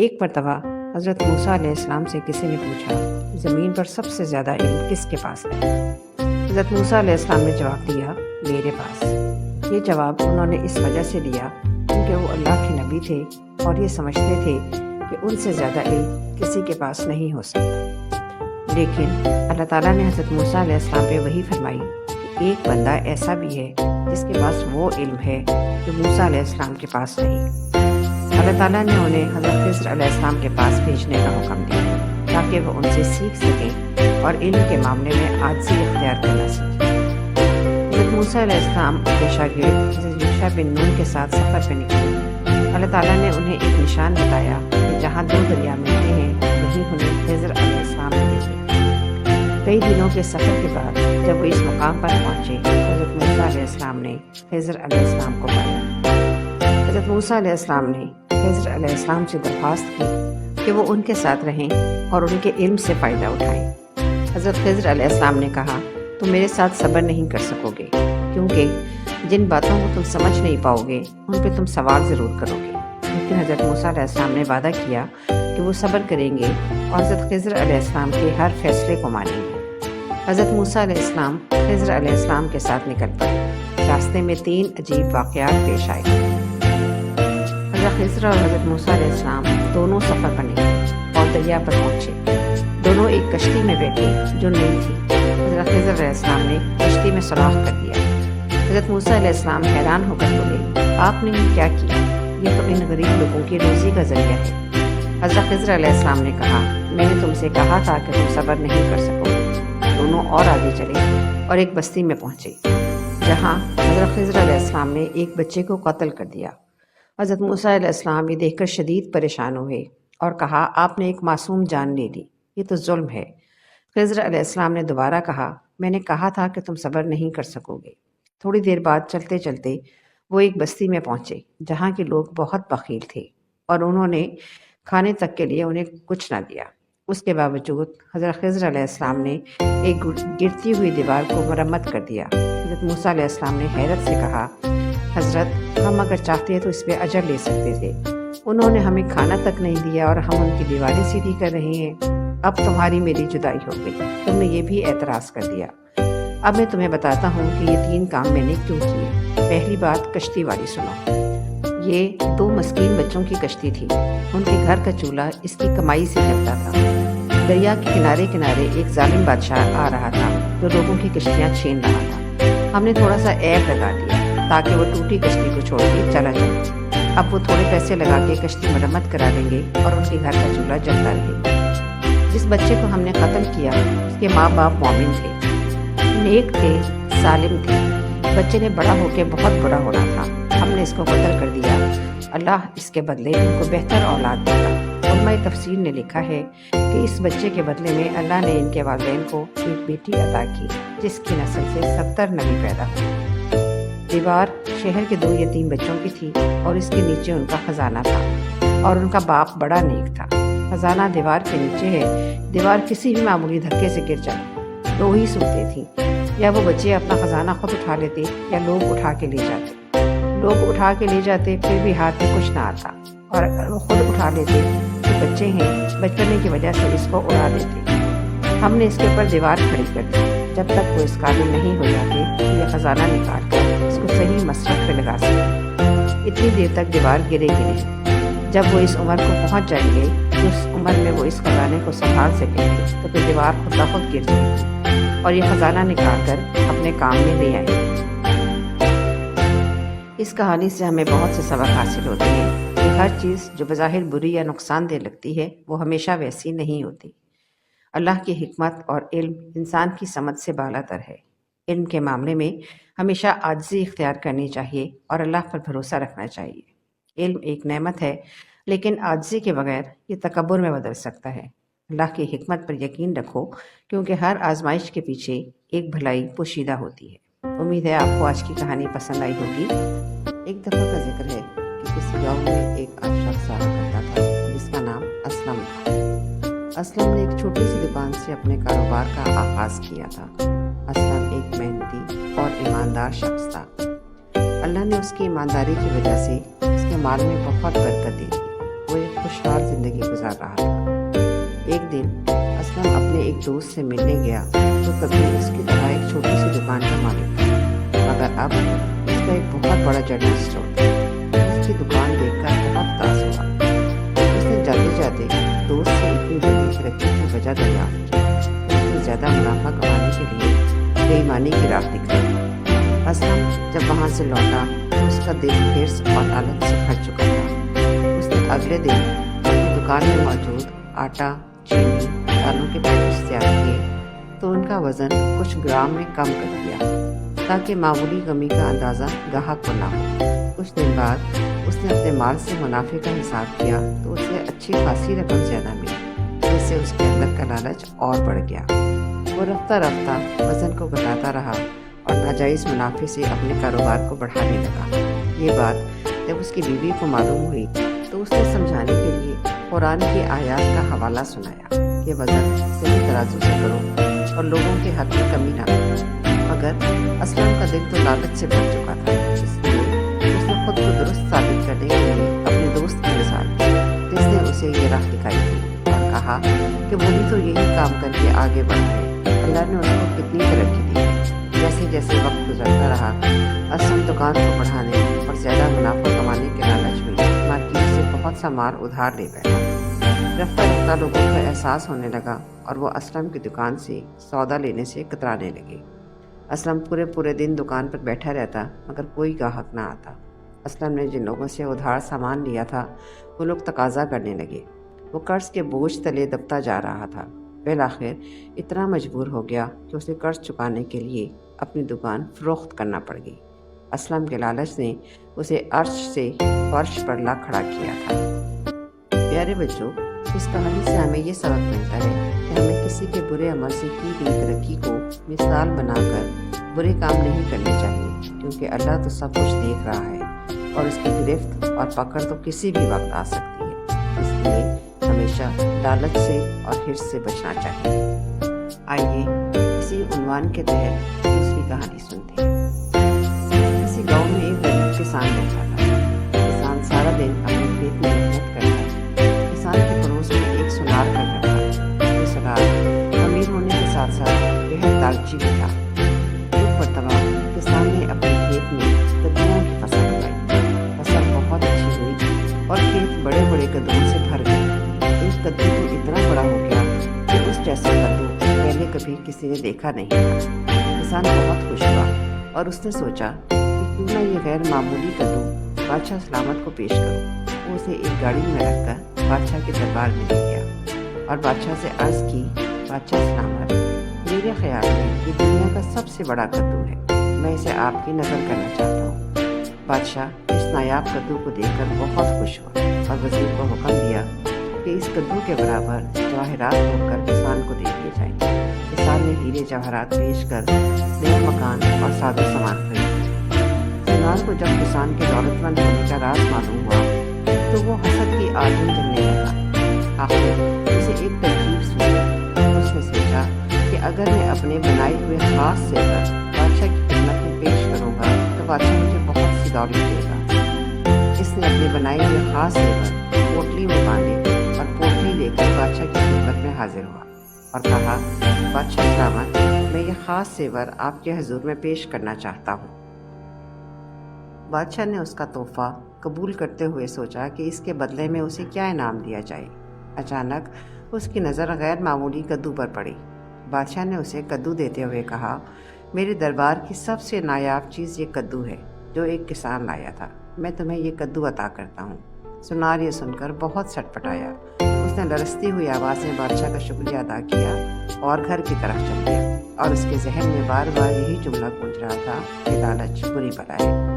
ایک مرتبہ حضرت موسیٰ علیہ السلام سے کسی نے پوچھا زمین پر سب سے زیادہ علم کس کے پاس ہے؟ حضرت موسیٰ علیہ السلام نے جواب دیا میرے پاس۔ یہ جواب انہوں نے اس وجہ سے دیا کیونکہ وہ اللہ کے نبی تھے اور یہ سمجھتے تھے کہ ان سے زیادہ علم کسی کے پاس نہیں ہو سکتا۔ لیکن اللہ تعالیٰ نے حضرت موسیٰ علیہ السلام پہ وحی فرمائی کہ ایک بندہ ایسا بھی ہے جس کے پاس وہ علم ہے جو موسیٰ علیہ السلام کے پاس نہیں۔ اللہ تعالیٰ نے انہیں حضرت خضر علیہ السلام کے پاس بھیجنے کا حکم دیا تاکہ وہ ان سے سیکھ سکیں اور علم کے معاملے میں عاجزی اختیار کرنا سیکھیں۔ حضرت موسیٰ علیہ السلام اپنے شاگرد حضرت یوشع بن نون کے ساتھ سفر پہ نکلے۔ اللہ تعالیٰ نے انہیں ایک نشان بتایا کہ جہاں دو دریا ملتے ہیں وہیں انہیں خضر علیہ السلام ملے۔ کئی دنوں کے سفر کے بعد جب وہ اس مقام پر پہنچے حضرت موسیٰ علیہ السلام نے خضر علیہ السلام کو پایا۔ حضرت موسیٰ علیہ السلام نے خضر علیہ السلام سے درخواست کی کہ وہ ان کے ساتھ رہیں اور ان کے علم سے فائدہ اٹھائیں۔ حضرت خضر علیہ السلام نے کہا تم میرے ساتھ صبر نہیں کر سکو گے کیونکہ جن باتوں کو تم سمجھ نہیں پاؤ گے ان پہ تم سوال ضرور کرو گے۔ لیکن حضرت موسیٰ علیہ السلام نے وعدہ کیا کہ وہ صبر کریں گے اور حضرت خضر علیہ السلام کے ہر فیصلے کو مانیں گے۔ حضرت موسیٰ علیہ السلام خضر علیہ السلام کے ساتھ نکل پڑے۔ راستے میں 3 عجیب واقعات پیش آئے۔ حضرت خضر اور حضرت موسیٰ علیہ السلام دونوں سفر پر نکلے اور دریا پر پہنچے۔ دونوں ایک کشتی میں بیٹھے جو نئی تھی۔ حضرت خضر علیہ السلام نے کشتی میں سوراخ کر دیا۔ حضرت موسیٰ علیہ السلام حیران ہو کر بولے آپ نے یہ کیا کیا؟ یہ تو ان غریب لوگوں کی روزی کا ذریعہ ہے۔ حضرت خضر علیہ السلام نے کہا میں نے تم سے کہا تھا کہ تم صبر نہیں کر سکو گے۔ دونوں اور آگے چلے اور ایک بستی میں پہنچے جہاں حضرت خضر علیہ السلام نے ایک بچے کو قتل کر دیا۔ حضرت موسیٰ علیہ السلام یہ دیکھ کر شدید پریشان ہوئے اور کہا آپ نے ایک معصوم جان لے لی، یہ تو ظلم ہے۔ خضر علیہ السلام نے دوبارہ کہا میں نے کہا تھا کہ تم صبر نہیں کر سکو گے۔ تھوڑی دیر بعد چلتے چلتے وہ ایک بستی میں پہنچے جہاں کے لوگ بہت بخیل تھے اور انہوں نے کھانے تک کے لیے انہیں کچھ نہ دیا۔ اس کے باوجود حضرت خضر علیہ السلام نے ایک گرتی ہوئی دیوار کو مرمت کر دیا۔ حضرت موسیٰ علیہ السلام نے حیرت سے کہا حضرت ہم اگر چاہتے تو اس پہ اجر لے سکتے تھے، انہوں نے ہمیں کھانا تک نہیں دیا اور ہم ان کی دیواریں سیدھی کر رہے ہیں۔ اب تمہاری میری جدائی ہو گئی، تم نے یہ بھی اعتراض کر دیا۔ اب میں تمہیں بتاتا ہوں کہ یہ 3 کام میں نے کیوں کیے۔ پہلی بات کشتی والی سنو۔ یہ 2 مسکین بچوں کی کشتی تھی۔ ان کے گھر کا چولہا اس کی کمائی سے چلتا تھا۔ دریا کے کنارے کنارے ایک ظالم بادشاہ آ رہا تھا جو لوگوں کی کشتیاں چھین رہا تھا۔ ہم نے تھوڑا سا عیب لگا دیا تاکہ وہ ٹوٹی کشتی کو چھوڑ کے چلا جائے۔ اب وہ تھوڑے پیسے لگا کے کشتی مرمت کرا دیں گے اور ان کے گھر کا چولہا جلتا رہے گا۔ جس بچے کو ہم نے قتل کیا اس کے ماں باپ مومن تھے، نیک تھے، سالم تھے۔ بچے نے بڑا ہو کے بہت بڑا ہونا تھا، ہم نے اس کو قتل کر دیا۔ اللہ اس کے بدلے ان کو بہتر اولاد دے گا۔ علماء تفسیر نے لکھا ہے کہ اس بچے کے بدلے میں اللہ نے ان کے والدین کو ایک بیٹی عطا کی جس کی نسل سے 70 نبی پیدا ہوئے۔ دیوار شہر کے 2 یتیم بچوں کی تھی اور اس کے نیچے ان کا خزانہ تھا اور ان کا باپ بڑا نیک تھا۔ خزانہ دیوار کے نیچے ہے، دیوار کسی بھی معمولی دھکے سے گر جاتی، 2 ہی صورتیں تھیں، یا وہ بچے اپنا خزانہ خود اٹھا لیتے یا لوگ اٹھا کے لے جاتے۔ لوگ اٹھا کے لے جاتے پھر بھی ہاتھ میں کچھ نہ آتا، اور اگر وہ خود اٹھا لیتے تو بچے ہیں بچپنے کی وجہ سے اس کو اڑا دیتے۔ ہم نے اس کے اوپر دیوار کھڑی کر دی جب تک وہ اس قابل نہیں ہو جاتے کہ یہ خزانہ نکال کر اس کو صحیح مصرف پہ لگا سکے۔ اتنی دیر تک دیوار گرے گی نہیں۔ جب وہ اس عمر کو پہنچ جائیں گے کہ اس عمر میں وہ اس خزانے کو سنبھال سکیں گے تو پھر دیوار خود بخود گر جائے گی اور یہ خزانہ نکال کر اپنے کام میں لے آئیں گے۔ اس کہانی سے ہمیں بہت سے سبق حاصل ہوتے ہیں کہ ہر چیز جو بظاہر بری یا نقصان دہ لگتی ہے وہ ہمیشہ ویسی نہیں ہوتی۔ اللہ کی حکمت اور علم انسان کی سمجھ سے بالا تر ہے۔ علم کے معاملے میں ہمیشہ عاجزی اختیار کرنی چاہیے اور اللہ پر بھروسہ رکھنا چاہیے۔ علم ایک نعمت ہے لیکن عاجزی کے بغیر یہ تکبر میں بدل سکتا ہے۔ اللہ کی حکمت پر یقین رکھو کیونکہ ہر آزمائش کے پیچھے ایک بھلائی پوشیدہ ہوتی ہے۔ امید ہے آپ کو آج کی کہانی پسند آئی ہوگی۔ ایک دفعہ کا ذکر ہے کہ کسی گاؤں میں ایک شخص آیا کرتا تھا جس کا نام اسلم تھا۔ اسلم نے ایک چھوٹی سی دکان سے اپنے کاروبار کا آغاز کیا تھا۔ اسلم ایک محنتی اور ایماندار شخص تھا۔ اللہ نے اس کی ایمانداری کی وجہ سے اس کے مال میں بہت برکت دی۔ وہ ایک خوشحال زندگی گزار رہا تھا۔ ایک دن اسلم اپنے ایک دوست سے ملنے گیا جو کبھی اس کی طرح ایک چھوٹی سی دکان کا مالک تھا، مگر اب اس کا ایک بہت بڑا جنرل اسٹور تھا۔ اس کی دکان دیکھ کر بہت اداس ہوا۔ اس نے جاتے جاتے دوست سے اتنی جلدی ترقی کی وجہ دریافت کی۔ اس نے زیادہ منافع کمانے کے لیے بے ایمانی کی راہ دکھائی۔ اسلم جب وہاں سے لوٹا تو اس کا دل حرص اور لالچ سے بھر چکا تھا۔ اس نے اگلے دن اپنی دکان میں موجود آٹا، چینی، دالوں کے پیکٹس تیار کیے تو ان کا وزن کچھ گرام میں کم کر دیا تاکہ معمولی کمی کا اندازہ گاہک کو نہ ہو۔ کچھ دن بعد اس نے اپنے مال سے منافع کا حساب کیا تو اسے اچھی خاصی رقم زیادہ ملی، جس سے اس کے اندر کا لالچ اور بڑھ گیا۔ وہ رفتہ رفتہ وزن کو گھٹاتا رہا اور ناجائز منافع سے اپنے کاروبار کو بڑھانے لگا۔ یہ بات جب اس کی بیوی کو معلوم ہوئی تو اس نے سمجھانے کے لیے قرآن کی آیات کا حوالہ سنایا کہ وزن صحیح ترازو سے کرو اور لوگوں کے حق میں کمی نہ کرو۔ مگر اسلم کا دل تو لالچ سے بھر چکا تھا، اس لیے اس نے خود کو درست ثابت کرنے کے لیے اپنے دوست کی مثال دی جس نے اسے یہ راہ دکھائی تھی، اور کہا کہ وہ بھی تو یہی کام کر کے آگے بڑھ گئے۔ اللہ نے اس کو کتنی ترقی دی۔ جیسے جیسے وقت گزرتا رہا، اسلم دکان کو بڑھانے اور زیادہ منافع کمانے کے لالچ میں مارکیٹ سے بہت سا مال ادھار لے بیٹھا۔ رفتہ رفتہ لوگوں کو احساس ہونے لگا اور وہ اسلم کی دکان سے سودا لینے سے کترانے لگے۔ اسلم پورے دن دکان پر بیٹھا رہتا مگر کوئی گاہک نہ آتا۔ اسلم نے جن لوگوں سے ادھار سامان لیا تھا وہ لوگ تقاضا کرنے لگے۔ وہ قرض کے بوجھ تلے دبتا جا رہا تھا۔ بالآخر اتنا مجبور ہو گیا کہ اسے قرض چکانے کے لیے اپنی دکان فروخت کرنا پڑ گئی۔ اسلم کے لالچ نے اسے عرش سے فرش پر لا کھڑا کیا تھا۔ پیارے بچوں، اس کہانی سے ہمیں یہ سبق ملتا ہے کہ ہمیں کسی کے برے عمل سے کی گئی ترقی کو مثال بنا کر برے کام نہیں کرنے چاہیے، کیونکہ اللہ تو سب کچھ دیکھ رہا ہے اور اس کی گرفت اور پکڑ تو کسی بھی وقت آ سکتی ہے۔ اس لیے ہمیشہ لالچ سے اور حرص سے بچنا چاہیے۔ آئیے اسی عنوان کے تحت دوسری کہانی سنتے ہیں۔ کسی گاؤں میں ایک غریب کسان رہتا تھا۔ کسان سارا دن اپنے کھیت میں محنت کرتا ہے۔ کسان کے پڑوس میں ایک سونار کا گھر تھا۔ یہ سونار امیر ہونے کے ساتھ ساتھ بہت لالچی بھی تھا۔ ایک مرتبہ کسان نے اپنے کھیت میں کدوؤں کی فصل اگائی۔ فصل بہت اچھی ہوئی اور کھیت بڑے بڑے کدوؤں سے بھر گئے۔ ایک کدو تو اتنا بڑا ہو گیا کہ اس جیسا کدو پہلے کبھی کسی نے دیکھا نہیں تھا۔ کسان بہت خوش ہوا اور اس نے سوچا کہ کیوں نہ یہ غیر معمولی کدو بادشاہ سلامت کو پیش کروں۔ وہ اسے ایک گاڑی میں رکھ کر بادشاہ کے دربار میں لے گیا اور بادشاہ سے عرض کی، بادشاہ سلامت، میرے خیال میں یہ دنیا کا سب سے بڑا کدو ہے، میں اسے آپ کی نظر کرنا چاہتا ہوں۔ بادشاہ اس نایاب کدو کو دیکھ کر بہت خوش ہوا اور وزیر کو حکم دیا کہ اس کدو کے برابر جواہرات ڈھونڈ کر کسان کو دے دیے جائیں۔ کسان نے ہیرے جواہرات پیش کر نیا مکان اور سادہ سامان خریدا۔ سونار کو جب کسان کے دولت مند ہونے کا راز معلوم ہوا تو وہ حسد کی آگ میں جلنے لگا۔ آخر اسے ایک ترکیب سوچی۔ اس نے سوچا کہ اگر میں اپنے بنائے ہوئے خاص زیور بادشاہ کی خدمت میں پیش کروں گا تو بادشاہ مجھے بہت سی دولت دے گا۔ اس نے اپنے بنائے ہوئے خاص زیور پوٹلی میں باندھے اور پوٹلی لے کر بادشاہ کی خدمت میں حاضر ہوا اور کہا، بادشاہ سلامت، میں یہ خاص زیور آپ کے حضور میں پیش کرنا چاہتا ہوں۔ بادشاہ نے اس کا تحفہ قبول کرتے ہوئے سوچا کہ اس کے بدلے میں اسے کیا انعام دیا جائے۔ اچانک اس کی نظر غیر معمولی کدو پر پڑی۔ بادشاہ نے اسے کدو دیتے ہوئے کہا، میرے دربار کی سب سے نایاب چیز یہ کدو ہے جو ایک کسان لایا تھا، میں تمہیں یہ کدو عطا کرتا ہوں۔ سونار یہ سن کر بہت سٹ پٹایا۔ اس نے لرزتی ہوئی آواز میں بادشاہ کا شکریہ ادا کیا اور گھر کی طرف چل گیا، اور اس کے ذہن میں بار بار یہی جملہ گونج رہا تھا کہ لالچ بری بلا ہے۔